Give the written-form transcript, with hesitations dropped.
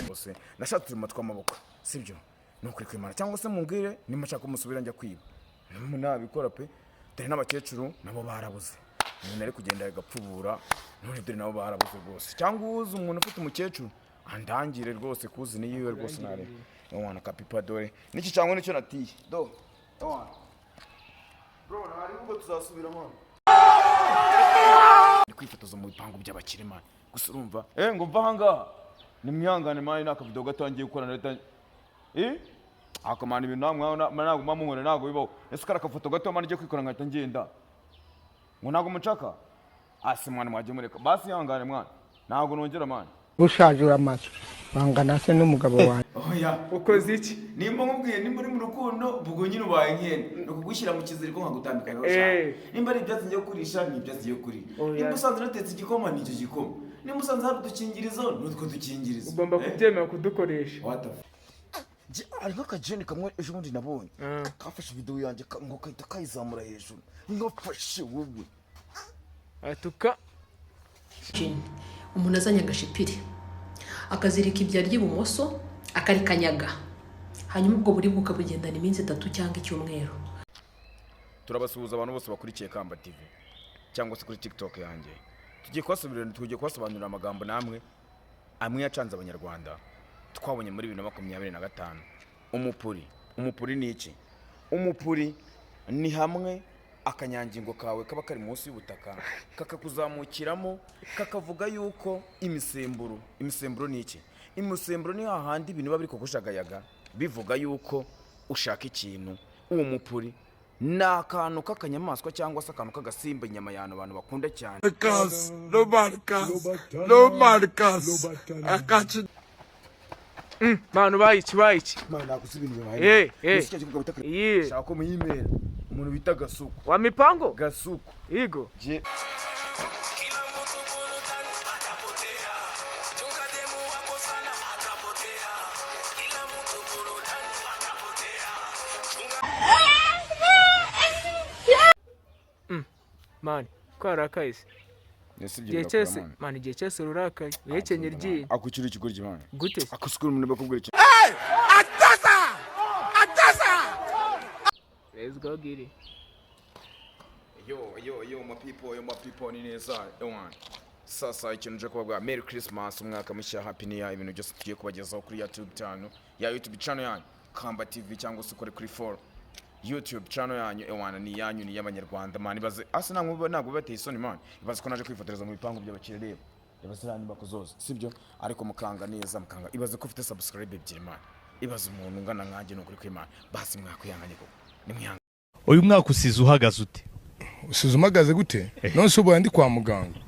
bose nashatse umutwe w'amaboko sibyo nukuri kwimana cyangwa se mungire nimashaka kumusubira njya kwiba nabikora pe dore n'abakecuru nabo barabuze umuntu ari kugenda agapfubura none dore nabo barabuze rwose cyangwa uzi umuntu ufite umukecuru andangire rwose kuzi ni yiwe rwose nare umwana kapipa dore niki cyangwa nicyo natiye do umwana bro nari ubwo tuzasubira mwana ni kwifotoza mu bipangu by'abakire man gusa urumva ngo mva hanga ni myangane man naka video gatangiye gukora leta akamana ibintu ntabwo mamungone ntabwo bibaho ese kara kafoto gato man ngiye kwikora nkahita ngenda ngo ntabwo mucaka asi mwana mwaje mureka basi yangane mwana ntabwo nongera man ushaje uramaso bangana se n'umugabo wawe oya ukoze iki nimba nkubwiye nimba uri mu rukundo ubwo nyine ubaye nkene no kugushyira mu kiziriko nkagutambika rero nimba ari ibyatsi ngiye kurisha ni ibyatsi ngiye kuri nimba usanze natetse igikoma ni icyo gikoma nimba usanze hari udukingirizo n'utwo dukingirizo ugomba kubyemera kudukoresha ari nk'akajeni kamwe ejo bundi nabonye kafashe video yanjye ngo kahita kayizamura hejuru ngafashe wowe atuka umuntu azanye agashipiri akazirika ibya ry'ibumoso akarikanyaga hanyuma ubwo buri bukabugendana iminsi 3 cyangwa icyumweru. Turabasuhuza abantu bose bakurikiye Kamba TV cyangwa se kuri TikTok yanjye. Tugiye kwasobanurira amagambo namwe amwe yacanze abanyarwanda twabonye muri 2025. Umupuri ni iki? Umupuri ni hamwe akanyangingo kawe kaba kari munsi y'ubutaka kakakuzamukiramo kakavuga yuko imisemburo ni iki? Imisemburo ni hahandi ibintu biba biri kugushagayaga bivuga yuko ushaka ikintu. Uwo mupuri na akantu k'akanyamaswa cyangwa se akantu k'agasimba inyama y'abantu abantu bakunda cyane. No marcas akaci manu bayici mana nakusibintu bahaye shaka mu email umuntu bita Gasuku wa mipango Gasuku igo je mani kwarakaise Jechese mani Jechese rurakaye yekenye ryinyi akukiri ikigori gimana gute akusukura umuntu bakubwira iki atasa let's go get it yo my people ni neza ewan sasa ikintu je kubabwa Merry Christmas umwaka mushya happy new year ibintu byose tugiye kubagezaho kuri YouTube channel yanyu Kamba TV cyangwa se kuri 4 YouTube channel yanyu ewana ni yanyu ni y'abanyarwanda man ibaze asa ntabwo bateye isoni man ibaze ko naje kwifotoreza mu bipangu by'abakire rero ibaze rani bakozoza sibyo ariko mukanga neza mukanga ibaze ko ufite subscribe ebyiri man ibaze umuntu ungana nkanjye no kuri kwimana basi mwakuyanganye ko nimwanga uyu mwaka usize uhagaze ute usize umagaze gute none se ubu ndi kwa muganga